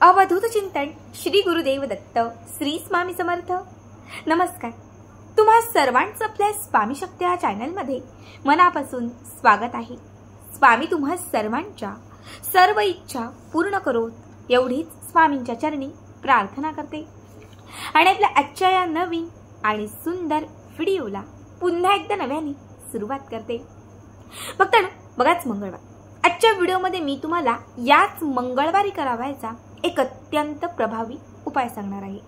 अवधूत चिंतन श्री गुरुदेव दत्त श्री स्वामी समर्थ। नमस्कार, तुम्हा सर्वांचं आपल्या स्वामी शक्ती या चॅनलमध्ये मनापासून स्वागत आहे। स्वामी तुम्हा सर्वांच्या सर्व इच्छा पूर्ण करोत एवढीच स्वामींच्या चरणी प्रार्थना करते आणि आपल्या आजच्या या नवीन आणि सुंदर व्हिडिओला पुन्हा एकदा नव्याने सुरुवात करते। फक्त बघाच मंगळवार, आजच्या व्हिडिओमध्ये मी तुम्हाला याच मंगळवारी करावायचा एक अत्यंत प्रभावी उपाय सांगणार आहे।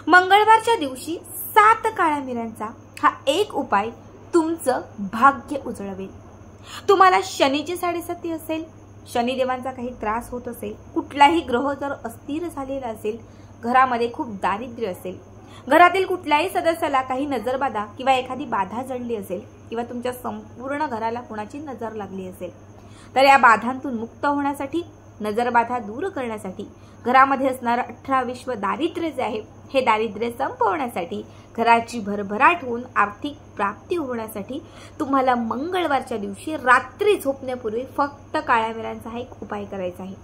मंगळवारच्या दिवशी 7 काळ्या मिऱ्यांचा हा एक उपाय तुमचं भाग्य उजळवेल। तुम्हाला शनीची साडेसाती असेल, शनिदेवांचा काही त्रास होत असेल, कुठलाही ग्रह जर अस्थिर झालेला असेल, घरामध्ये खूप दारिद्र्य असेल, घरातील कुठल्याही सदस्याला काही नजरबाधा किंवा एखादी बाधा जडली असेल किंवा तुमच्या संपूर्ण घराला कोणाची नजर लागली असेल, तर या बाधांतून मुक्त होण्यासाठी, नजरबाधा दूर करण्यासाठी, घरामध्ये असणारं 18 विश्व दारिद्र्य जे आहे हे दारिद्र्य संपवण्यासाठी, घराची भरभराट होऊन आर्थिक प्राप्ती होण्यासाठी तुम्हाला मंगळवारच्या दिवशी रात्री झोपण्यापूर्वी फक्त काळ्या मिऱ्यांचा हा एक उपाय करायचा आहे।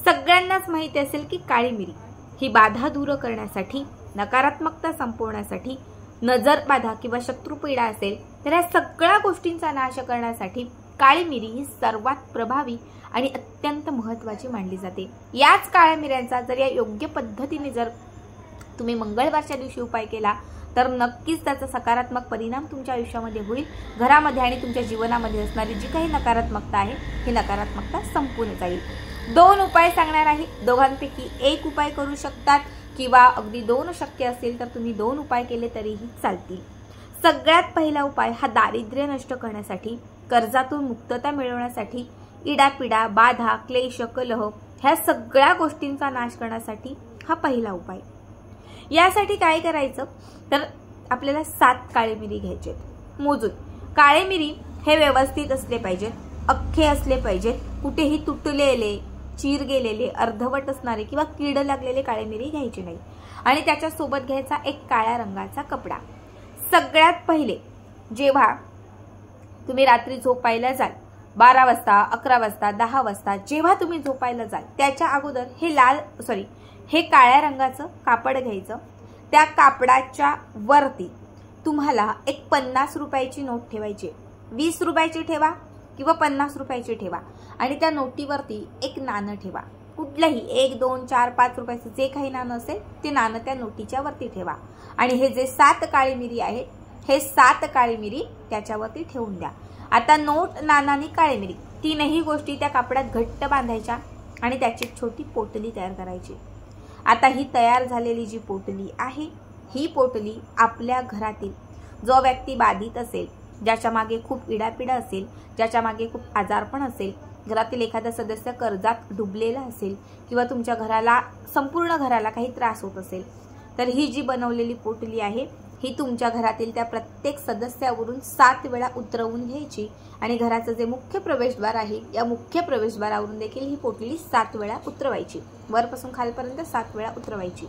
सगळ्यांनाच माहिती असेल की काळी मिरी ही बाधा दूर करण्यासाठी, नकारात्मकता संपवण्यासाठी, नजरबाधा किंवा शत्रुपीडा असेल तर या सगळ्या गोष्टींचा नाश करण्यासाठी काळी मिरी ही सर्वात प्रभावी आणि अत्यंत महत्त्वाची मानली जाते। याच काळ्या मिऱ्यांचा जर या योग्य पद्धतीने जर तुम्ही मंगळवारच्या दिवशी उपाय केला तर नक्कीच त्याचा सकारात्मक परिणाम तुमच्या आयुष्यामध्ये होईल। घरामध्ये आणि तुमच्या जीवनामध्ये असणारी जी काही नकारात्मकता आहे ही नकारात्मकता संपून जाईल। 2 उपाय सांगणार आहे, दोघांपैकी एक उपाय करू शकतात किंवा अगदी 2 शक्य असेल तर तुम्ही 2 उपाय केले तरीही चालतील। सगळ्यात पहिला उपाय हा दारिद्र्य नष्ट करण्यासाठी, कर्जातून मुक्तता मिळवण्यासाठी, इडापिडा, बाधा, क्लेश, कलह ह्या सगळ्या गोष्टींचा नाश करण्यासाठी हा पहिला उपाय। यासाठी काय करायचं तर आपल्याला 7 काळे मिरी घ्यायचे मोजून। काळे मिरी हे व्यवस्थित असले पाहिजेत, अख्खे असले पाहिजेत, कुठेही तुटलेले, चीर गेलेले, अर्धवट असणारे किंवा कीड लागलेले काळे मिरी घ्यायचे नाही आणि त्याच्या सोबत घ्यायचा एक काळ्या रंगाचा कपडा। सगळ्यात पहिले जेव्हा तुम्ही रात्री झोपायला जाल 12 वाजता, 11 वाजता, 10 वाजता जेव्हा तुम्ही झोपायला जाल त्याच्या अगोदर हे काळ्या रंगाचं कापड घ्यायचं। त्या कापडाच्या वरती तुम्हाला एक 50 रुपयाची नोट ठेवायची, 20 रुपयाची ठेवा किंवा 50 रुपयाची ठेवा आणि त्या नोटीवरती एक नाणं ठेवा। कुठलंही 1, 2, 4, 5 रुपयाचं जे काही नाणं असेल ते नाणं त्या नोटीच्या वरती ठेवा आणि हे जे 7 काळी मिरी आहे हे 7 काळी मिरी त्याच्यावरती ठेवून द्या। आता नोट, नाणं आणि काळी मिरी तीनही गोष्टी त्या कापडात घट्ट बांधायच्या आणि त्याची एक छोटी पोटली तयार करायची। आता ही तयार झालेली जी पोटली आहे ही पोटली आपल्या घरातील जो व्यक्ती बाधित असेल, ज्याच्या मागे खूप इडापिडा असेल, ज्याच्या मागे खूप आजारपण असेल, घरातील एखादा सदस्य कर्जात डुबलेला असेल किंवा तुमच्या घराला, संपूर्ण घराला काही त्रास होत असेल, तर ही जी बनवलेली पोटली आहे ही तुमच्या घरातील त्या प्रत्येक सदस्यावरून 7 वेळा उतरवून घ्यायची आणि घराचं जे मुख्य प्रवेशद्वार आहे या मुख्य प्रवेशद्वारावरून देखील ही पोटली 7 वेळा उतरवायची, वरपासून खालपर्यंत 7 वेळा उतरवायची।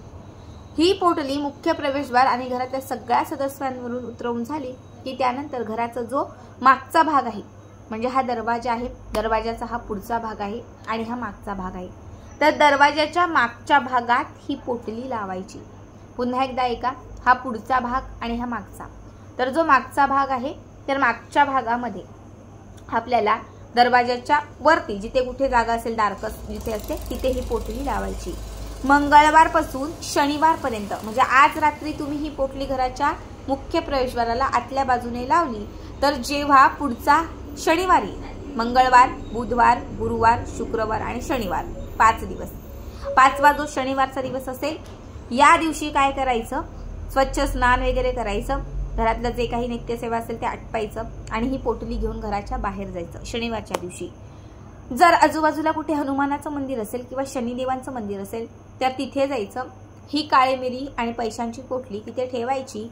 ही पोटली मुख्य प्रवेशद्वार आणि घरातल्या सगळ्या सदस्यांवरून उतरवून झाली की त्यानंतर घराचा जो मागचा भाग आहे, म्हणजे हा दरवाजा आहे, दरवाजाचा हा पुढचा भाग आहे आणि हा मागचा भाग आहे, तर दरवाजाच्या मागच्या भागात ही पोटली लावायची। पुन्हा एकदा ऐका, हा पुढचा भाग आणि हा मागचा, तर जो मागचा भाग आहे तर मागच्या भागामध्ये आपल्याला दरवाजाच्या वरती जिथे कुठे जागा असेल, डार्कस जिथे असते तिथे ही पोटली लावायची। मंगळवारपासून शनिवारपर्यंत, म्हणजे आज रात्री तुम्ही ही पोटली घराच्या मुख्य प्रवेशद्वाराला आतल्या बाजूने लावली तर जेव्हा पुढचा शनिवारी, मंगळवार, बुधवार, गुरुवार, शुक्रवार आणि शनिवार 5 दिवस, 5वा जो शनिवारचा दिवस असेल या दिवशी काय करायचं, स्वच्छ स्नान वगैरे करायचं, घरातलं जे काही नित्यसेवा असेल ते आटपायचं आणि ही पोटली घेऊन घराच्या बाहेर जायचं शनिवारच्या दिवशी। जर आजूबाजूला कुठे हनुमानाचं मंदिर असेल किंवा शनिदेवांचं मंदिर असेल तर तिथे जायचं, ही काळी मिरी आणि पैशांची पोटली तिथे ठेवायची,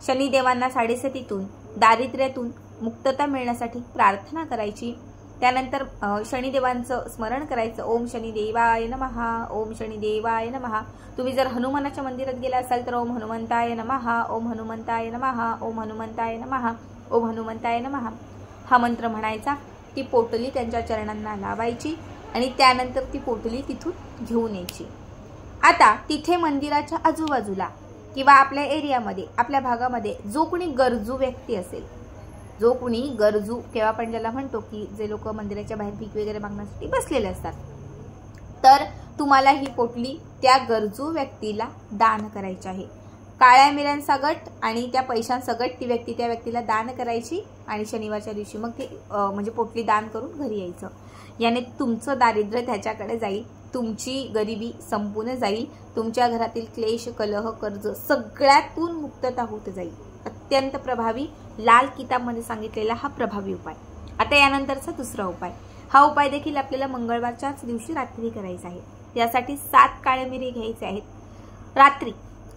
शनिदेवांना साडेसातीतून, दारिद्र्यातून मुक्तता मिळण्यासाठी प्रार्थना करायची। त्यानंतर शनिदेवांचं स्मरण करायचं, ओम शनिदेवाय नमः, ओम शनिदेवाय नमः। तुम्ही जर हनुमानाच्या मंदिरात गेला असाल तर ओम हनुमंताय नमः, ओम हनुमंताय नमः, ओम हनुमंताय नमः, ओम हनुमंताय नमः हा मंत्र म्हणायचा। ती पोटली त्यांच्या चरणांना लावायची आणि त्यानंतर ती पोटली तिथून घेऊन यायची। आता तिथे मंदिराच्या आजूबाजूला किंवा आपल्या एरियामध्ये, आपल्या भागामध्ये जो कोणी गरजू व्यक्ती असेल, जो कोणी गरजू किंवा आपण ज्याला म्हणतो की जे लोक मंदिराच्या बाहेर भीक वगैरे मागण्यासाठी बसलेले असतात, तर तुम्हाला ही पोटली त्या गरजू व्यक्तीला दान करायची आहे. काळ्या मिऱ्यांसकट आणि त्या पैशांसकट ती व्यक्ती त्या व्यक्तीला दान करायची आणि शनिवारच्या दिवशी मग ती म्हणजे पोटली दान करून घरी यायचं. याने तुमचं दारिद्र्य त्याच्याकडे जाईल, तुमची गरिबी संपून जाईल, तुमच्या घरातील क्लेश, कलह, कर्ज सगळ्यातून मुक्तता होत जाईल. अत्यंत प्रभावी लाल किताबमध्ये सांगितलेला हा प्रभावी उपाय. आता यानंतरचा दुसरा उपाय, हा उपाय देखील आपल्याला मंगळवारच्याच दिवशी रात्री करायचा आहे. यासाठी 7 काळे मिरी घ्यायचे आहेत. रात्री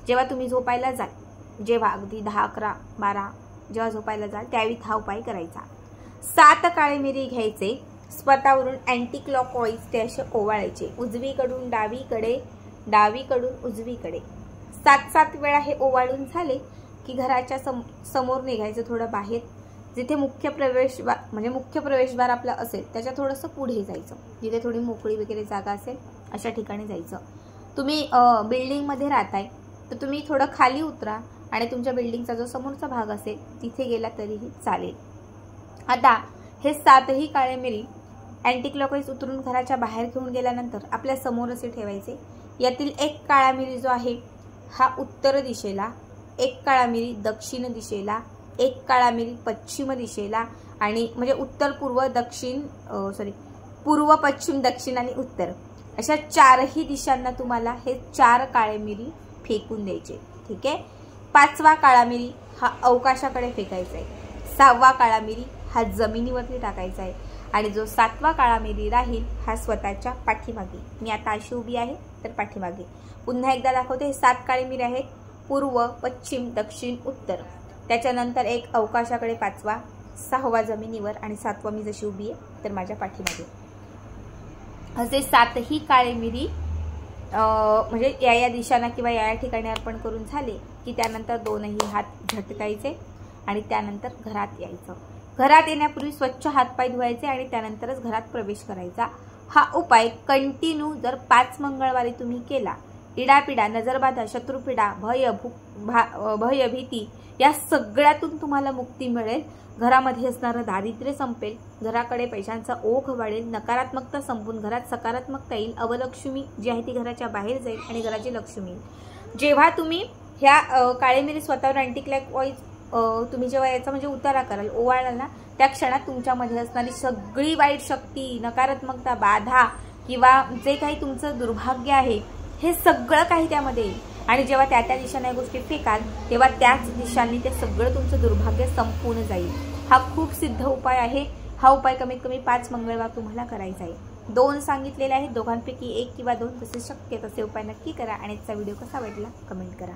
जेव्हा तुम्ही झोपायला जाल, जेव्हा अगदी 10, 11, 12 जेव्हा झोपायला जाल त्यावेळी हा उपाय करायचा. 7 काळे मिरी घ्यायचे, स्वतःवरून अँटी क्लॉकवाईज ते असे ओवाळायचे, उजवीकडून डावीकडे, डावीकडून उजवीकडे 7 वेळा हे ओवाळून झाले की घराच्या समोर निघायचं, थोडं बाहेर, जिथे मुख्य प्रवेशद्वार आपलं असेल त्याच्या थोडंसं पुढे जायचं, जिथे थोडी मोकळी वगैरे जागा असेल अशा ठिकाणी जायचं. तुम्ही बिल्डिंगमध्ये राहताय तर तुम्ही थोडं खाली उतरा आणि तुमच्या बिल्डिंगचा जो समोरचा भाग असेल तिथे गेला तरीही चालेल. आता हे 7ही काळे मिरी अँटी क्लॉकवाईज उतरून घराच्या बाहेर घेऊन गेल्यानंतर आपल्या समोर असे ठेवायचे. यातील एक काळा मिरी जो आहे हा उत्तर दिशेला, एक काळा मिरी दक्षिण दिशेला, एक काळा मिरी पश्चिम दिशेला आणि म्हणजे उत्तर पूर्व दक्षिण पूर्व पश्चिम दक्षिण आणि उत्तर अशा 4ही दिशांना तुम्हाला हे 4 काळे मिरी फेकून द्यायचे. ठीक आहे. 5वा काळा मिरी हा अवकाशाकडे फेकायचा आहे. 6वा काळा मिरी हा जमिनीवरती टाकायचा आहे आणि जो 7वा काळा मिरी राहील हा स्वतःच्या पाठीमागे. मी आता अशी उभी आहे तर पाठीमागे. पुन्हा एकदा दाखवते. हे 7 काळे मिरी आहेत, पूर्व पश्चिम दक्षिण उत्तर, त्याच्यानंतर एक अवकाशाकडे 5वा, 6वा जमिनीवर आणि 7वा मी जशी उभी आहे तर माझ्या पाठीमागे. असे 7ही काळे मिरी म्हणजे या दिशांना किंवा या ठिकाणी अर्पण करून झाले की त्यानंतर 2ही हात झटकायचे आणि त्यानंतर घरात यायचं. घरात येण्यापूर्वी स्वच्छ हातपाय धुवायचे आणि त्यानंतरच घरात प्रवेश करायचा. हा उपाय कंटिन्यू जर 5 मंगळवारी तुम्ही केला, इडापिडा, नजरबाधा, शत्रुपीडा, भय, भीती या सगळ्यातून तुम्हाला मुक्ती मिळेल. घरामध्ये असणारं दारिद्र्य संपेल, घराकडे पैशांचा ओघ वाढेल, नकारात्मकता संपून घरात सकारात्मकता येईल, अवलक्ष्मी जी आहे ती घराच्या बाहेर जाईल आणि घराची लक्ष्मी येईल. जेव्हा तुम्ही ह्या काळे मिरी स्वतःवर अँटी क्लॉकवाईज तुम्ही जेव्हा याचा म्हणजे उतारा कराल, ओवाळाल ना, त्या क्षणात तुमच्यामध्ये असणारी सगळी वाईट शक्ती, नकारात्मकता, बाधा किंवा जे काही तुमचं दुर्भाग्य आहे हे सगळं काही त्यामध्ये येईल. आणि जेव्हा त्या दिशाने या गोष्टी फेकाल तेव्हा त्याच दिशांनी ते सगळं तुमचं दुर्भाग्य संपून जाईल. हा खूप सिद्ध उपाय आहे. हा उपाय कमीत कमी 5 मंगळवार तुम्हाला करायचा आहे. 2 सांगितलेले आहेत, दोघांपैकी 1 किंवा 2 जसे शक्य तसे उपाय नक्की करा आणि याचा व्हिडिओ कसा वाटला कमेंट करा.